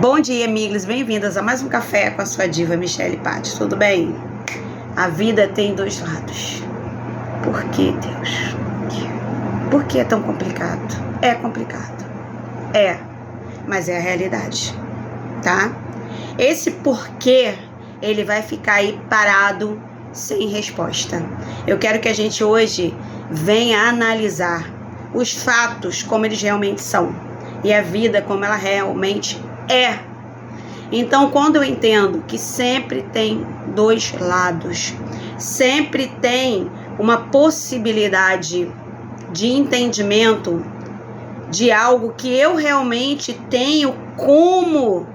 Bom dia, amigos, bem-vindas a mais um Café com a sua diva Michele Patti, tudo bem? A vida tem dois lados. Por que, Deus? Por que é tão complicado? É complicado. É, mas é a realidade, tá? Esse porquê, ele vai ficar aí parado, sem resposta. Eu quero que a gente hoje venha analisar os fatos como eles realmente são e a vida como ela realmente é. Então, quando eu entendo que sempre tem dois lados, sempre tem uma possibilidade de entendimento de algo que eu realmente tenho como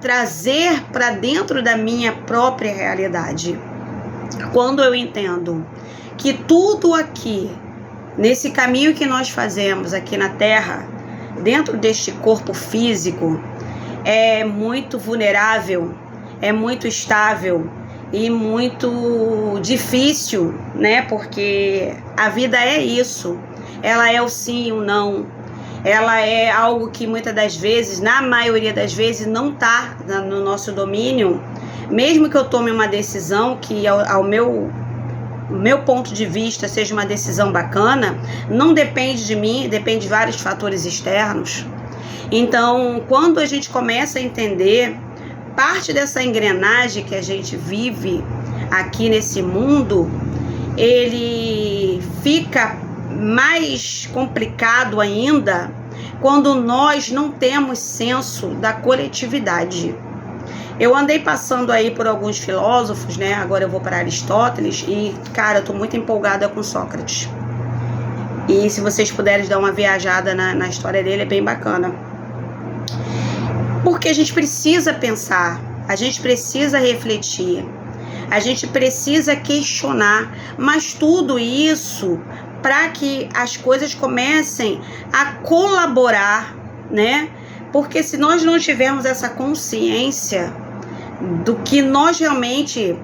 trazer para dentro da minha própria realidade. Quando eu entendo que tudo aqui, nesse caminho que nós fazemos aqui na Terra, dentro deste corpo físico, é muito vulnerável, é muito estável e muito difícil, né? Porque a vida é isso, ela é o sim e o não, ela é algo que muitas das vezes, na maioria das vezes, não está no nosso domínio. Mesmo que eu tome uma decisão que ao meu ponto de vista seja uma decisão bacana, não depende de mim, depende de vários fatores externos. Então, quando a gente começa a entender parte dessa engrenagem que a gente vive aqui nesse mundo, ele fica mais complicado ainda quando nós não temos senso da coletividade. Eu andei passando aí por alguns filósofos, né? Agora eu vou para Aristóteles e, cara, eu tô muito empolgada com Sócrates. E se vocês puderem dar uma viajada na história dele, é bem bacana. Porque a gente precisa pensar, a gente precisa refletir, a gente precisa questionar, mas tudo isso para que as coisas comecem a colaborar, né? Porque se nós não tivermos essa consciência do que nós realmente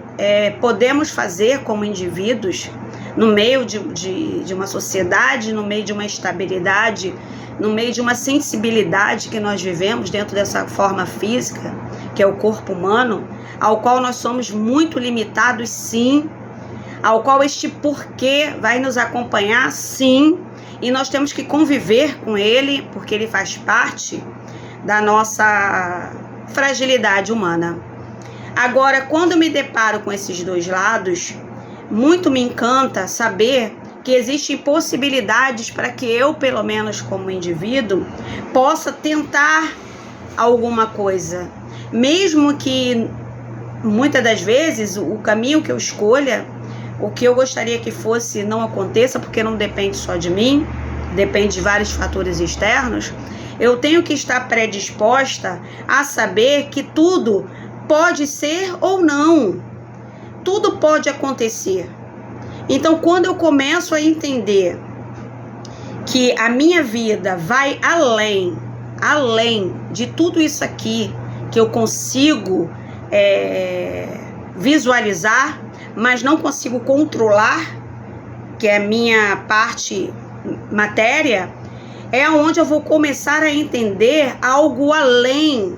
podemos fazer como indivíduos, no meio de uma sociedade, no meio de uma estabilidade, no meio de uma sensibilidade que nós vivemos dentro dessa forma física, que é o corpo humano, ao qual nós somos muito limitados, sim, ao qual este porquê vai nos acompanhar, sim, e nós temos que conviver com ele, porque ele faz parte da nossa fragilidade humana. Agora, quando eu me deparo com esses dois lados, muito me encanta saber que existem possibilidades para que eu, pelo menos como indivíduo, possa tentar alguma coisa. Mesmo que muitas das vezes o caminho que eu escolha, o que eu gostaria que fosse, não aconteça, porque não depende só de mim, depende de vários fatores externos, eu tenho que estar predisposta a saber que tudo pode ser ou não. Tudo pode acontecer. Então, quando eu começo a entender que a minha vida vai além de tudo isso aqui que eu consigo visualizar, mas não consigo controlar, que é a minha parte matéria, é onde eu vou começar a entender algo além,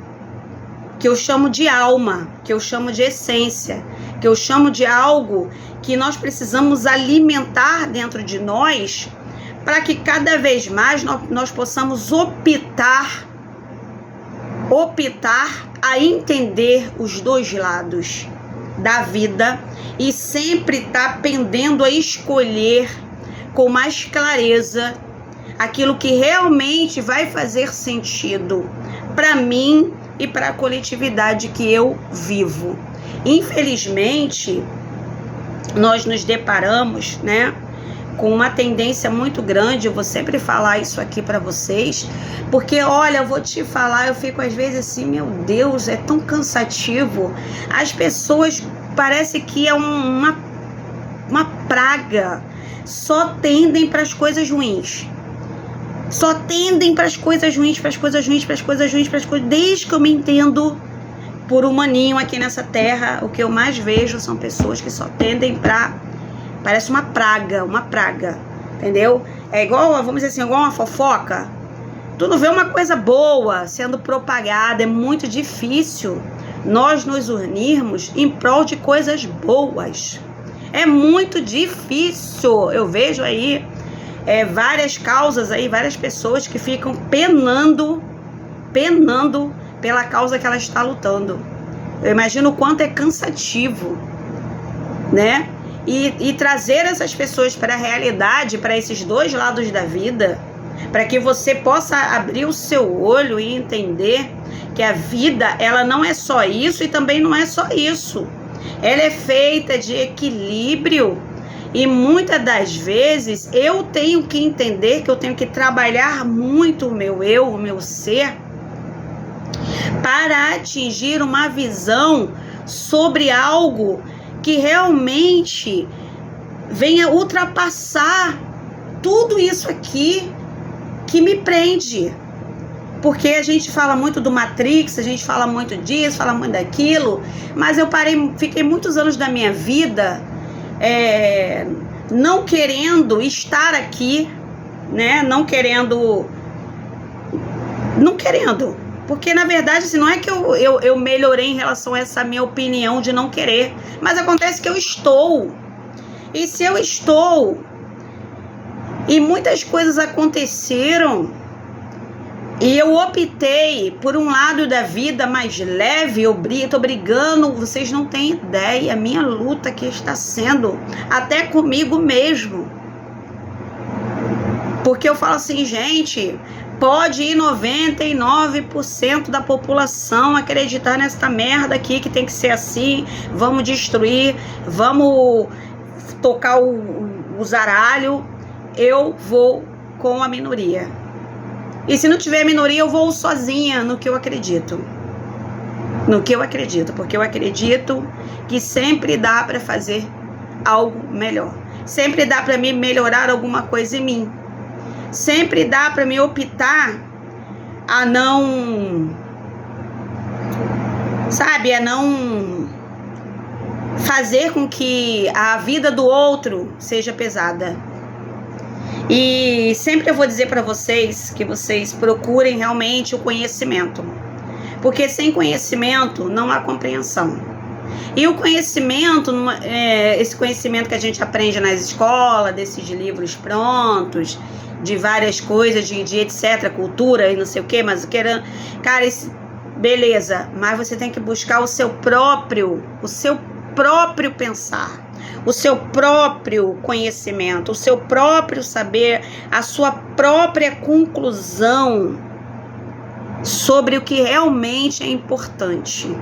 que eu chamo de alma, que eu chamo de essência, que eu chamo de algo que nós precisamos alimentar dentro de nós para que cada vez mais nós possamos optar a entender os dois lados da vida e sempre estar pendendo a escolher com mais clareza aquilo que realmente vai fazer sentido para mim e para a coletividade que eu vivo. Infelizmente, nós nos deparamos, né, com uma tendência muito grande. Eu vou sempre falar isso aqui para vocês, porque, olha, eu vou te falar, eu fico às vezes assim, meu Deus, é tão cansativo. As pessoas, parece que é uma praga, só tendem para as coisas ruins. Só tendem para as coisas ruins, desde que eu me entendo por humaninho aqui nessa terra, o que eu mais vejo são pessoas que só tendem para, parece uma praga, entendeu? É igual, vamos dizer assim, igual uma fofoca. Tu não vê uma coisa boa sendo propagada. É muito difícil nós nos unirmos em prol de coisas boas. É muito difícil. Eu vejo aí várias causas aí, várias pessoas que ficam penando pela causa que ela está lutando. Eu imagino o quanto é cansativo, né? E trazer essas pessoas para a realidade, para esses dois lados da vida, para que você possa abrir o seu olho e entender que a vida, ela não é só isso e também não é só isso. Ela é feita de equilíbrio e muitas das vezes eu tenho que entender que eu tenho que trabalhar muito o meu eu, o meu ser, para atingir uma visão sobre algo que realmente venha ultrapassar tudo isso aqui que me prende. Porque a gente fala muito do Matrix, a gente fala muito disso, fala muito daquilo, mas eu fiquei muitos anos da minha vida não querendo estar aqui, né? Não querendo, porque na verdade assim, não é que eu melhorei em relação a essa minha opinião de não querer, mas acontece que eu estou, e se eu estou, e muitas coisas aconteceram, e eu optei por um lado da vida mais leve, eu tô brigando, vocês não têm ideia, a minha luta que está sendo, até comigo mesmo. Porque eu falo assim, gente, pode ir 99% da população acreditar nessa merda aqui, que tem que ser assim, vamos destruir, vamos tocar o zaralho, eu vou com a minoria. E se não tiver minoria, eu vou sozinha no que eu acredito. Porque eu acredito que sempre dá para fazer algo melhor. Sempre dá para mim melhorar alguma coisa em mim. Sempre dá para me optar a não, a não fazer com que a vida do outro seja pesada. E sempre eu vou dizer para vocês que vocês procurem realmente o conhecimento, porque sem conhecimento não há compreensão. E o conhecimento, esse conhecimento que a gente aprende nas escolas, desses livros prontos, de várias coisas, de etc, cultura e não sei o que, mas cara, beleza, mas você tem que buscar o seu próprio pensar, o seu próprio conhecimento, o seu próprio saber, a sua própria conclusão sobre o que realmente é importante.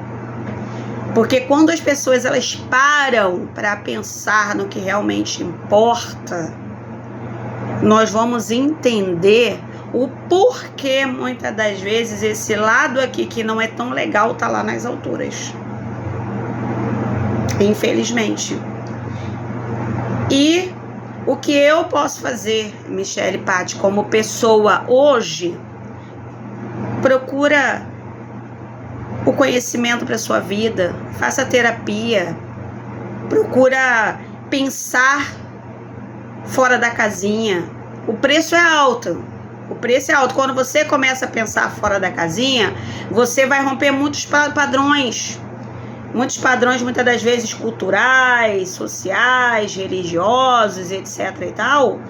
Porque quando as pessoas elas param para pensar no que realmente importa, nós vamos entender o porquê muitas das vezes esse lado aqui que não é tão legal tá lá nas alturas. Infelizmente. E o que eu posso fazer, Michele Patti, como pessoa hoje, procura o conhecimento para sua vida, faça terapia, procura pensar fora da casinha. O preço é alto. Quando você começa a pensar fora da casinha, você vai romper muitos padrões. Muitos padrões, muitas das vezes, culturais, sociais, religiosos, etc. e tal.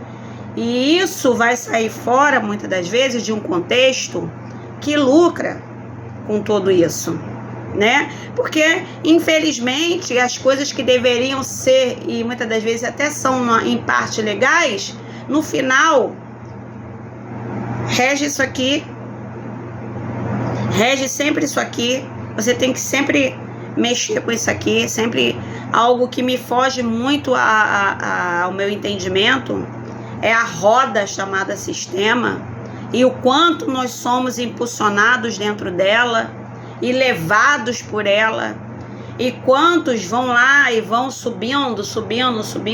E isso vai sair fora, muitas das vezes, de um contexto que lucra com tudo isso, né? Porque, infelizmente, as coisas que deveriam ser, e muitas das vezes até são, em parte, legais, no final, rege isso aqui, rege sempre isso aqui. Você tem que sempre mexer com isso aqui, sempre algo que me foge muito ao meu entendimento é a roda chamada sistema e o quanto nós somos impulsionados dentro dela e levados por ela, e quantos vão lá e vão subindo,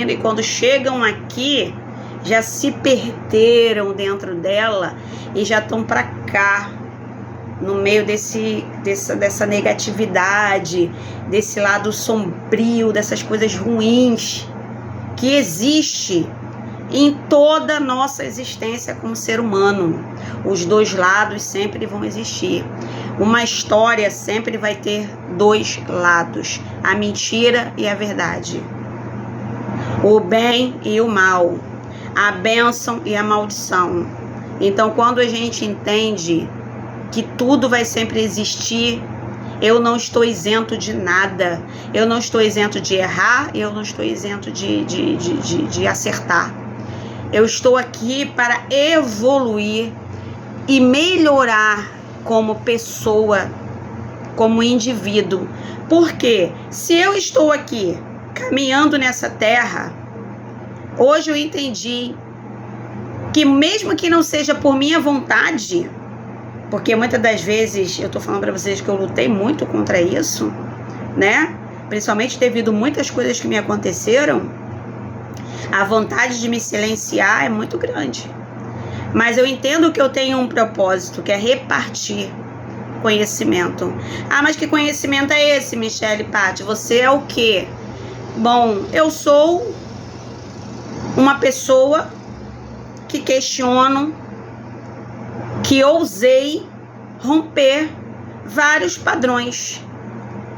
e quando chegam aqui já se perderam dentro dela e já estão para cá, no meio dessa negatividade, desse lado sombrio, dessas coisas ruins que existe em toda a nossa existência como ser humano. Os dois lados sempre vão existir. Uma história sempre vai ter dois lados, a mentira e a verdade, o bem e o mal, a bênção e a maldição. Então, quando a gente entende que tudo vai sempre existir, eu não estou isento de nada, eu não estou isento de errar, eu não estou isento de acertar. Eu estou aqui para evoluir e melhorar como pessoa, como indivíduo. Porque se eu estou aqui caminhando nessa terra, hoje eu entendi que mesmo que não seja por minha vontade, porque muitas das vezes eu tô falando para vocês que eu lutei muito contra isso, né? Principalmente devido a muitas coisas que me aconteceram, a vontade de me silenciar é muito grande. Mas eu entendo que eu tenho um propósito, que é repartir conhecimento. Ah, mas que conhecimento é esse, Michele Patti? Você é o quê? Bom, eu sou uma pessoa que questiono, que ousei romper vários padrões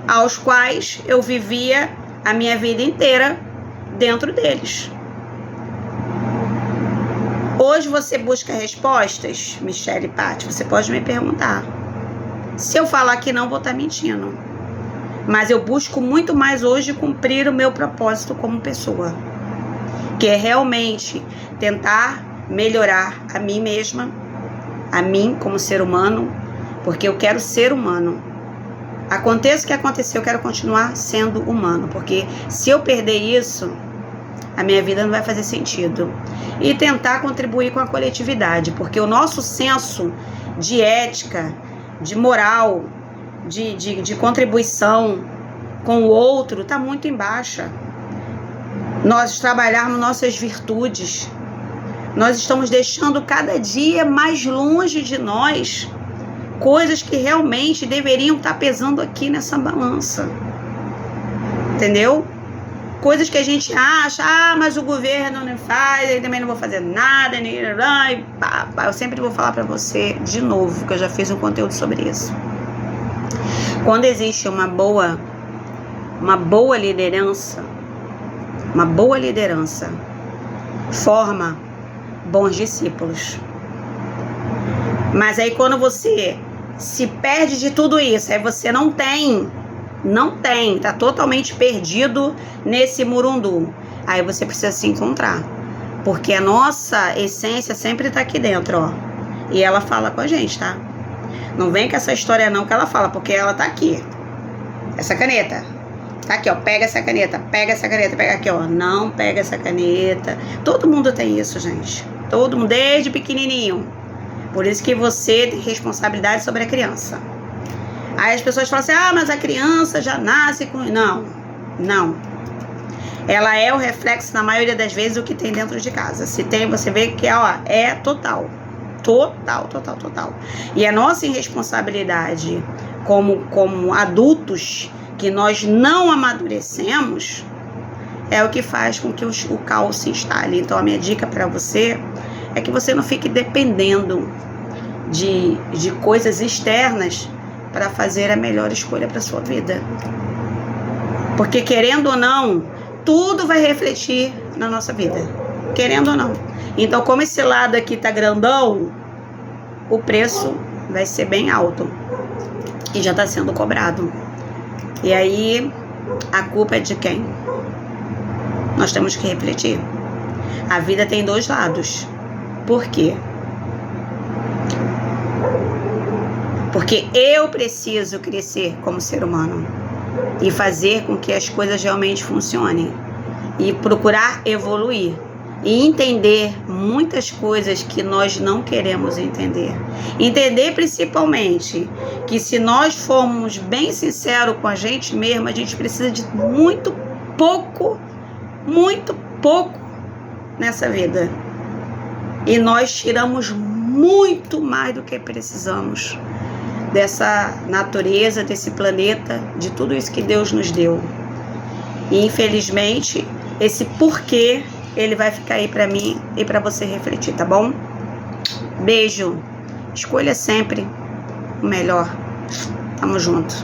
aos quais eu vivia a minha vida inteira dentro deles. Hoje você busca respostas, Michele Patti, você pode me perguntar. Se eu falar que não, vou estar mentindo. Mas eu busco muito mais hoje cumprir o meu propósito como pessoa, que é realmente tentar melhorar a mim mesma, a mim como ser humano, porque eu quero ser humano. Aconteça o que acontecer, eu quero continuar sendo humano, porque se eu perder isso, a minha vida não vai fazer sentido. E tentar contribuir com a coletividade, porque o nosso senso de ética, de moral, de contribuição com o outro está muito em baixa. Nós trabalharmos nossas virtudes, nós estamos deixando cada dia mais longe de nós coisas que realmente deveriam estar pesando aqui nessa balança, entendeu? Coisas que a gente acha, mas o governo não faz, eu também não vou fazer nada, eu sempre vou falar para você de novo, que eu já fiz um conteúdo sobre isso. Quando existe uma boa liderança, forma bons discípulos. Mas aí quando você se perde de tudo isso, aí você não tem, tá totalmente perdido nesse murundu. Aí você precisa se encontrar, porque a nossa essência sempre tá aqui dentro, ó. E ela fala com a gente, tá? Não vem com essa história não que ela fala, porque ela tá aqui. Essa caneta tá aqui, ó. Pega essa caneta, pega aqui, ó. Não pega essa caneta. Todo mundo tem isso, gente. Todo mundo, desde pequenininho. Por isso que você tem responsabilidade sobre a criança. Aí as pessoas falam assim, mas a criança já nasce com... Não. Ela é o reflexo, na maioria das vezes, do que tem dentro de casa. Se tem, você vê que é total. Total. E a nossa irresponsabilidade como adultos, que nós não amadurecemos, é o que faz com que o caos se instale. Então a minha dica para você é que você não fique dependendo de coisas externas para fazer a melhor escolha para sua vida. Porque querendo ou não, tudo vai refletir na nossa vida. Querendo ou não. Então, como esse lado aqui tá grandão, o preço vai ser bem alto. E já tá sendo cobrado. E aí, a culpa é de quem? Nós temos que refletir. A vida tem dois lados. Por quê? Porque eu preciso crescer como ser humano e fazer com que as coisas realmente funcionem e procurar evoluir e entender muitas coisas que nós não queremos entender. Entender principalmente que se nós formos bem sinceros com a gente mesmo, a gente precisa de muito pouco nessa vida. E nós tiramos muito mais do que precisamos dessa natureza, desse planeta, de tudo isso que Deus nos deu. E infelizmente, esse porquê ele vai ficar aí pra mim e pra você refletir, tá bom? Beijo. Escolha sempre o melhor. Tamo junto.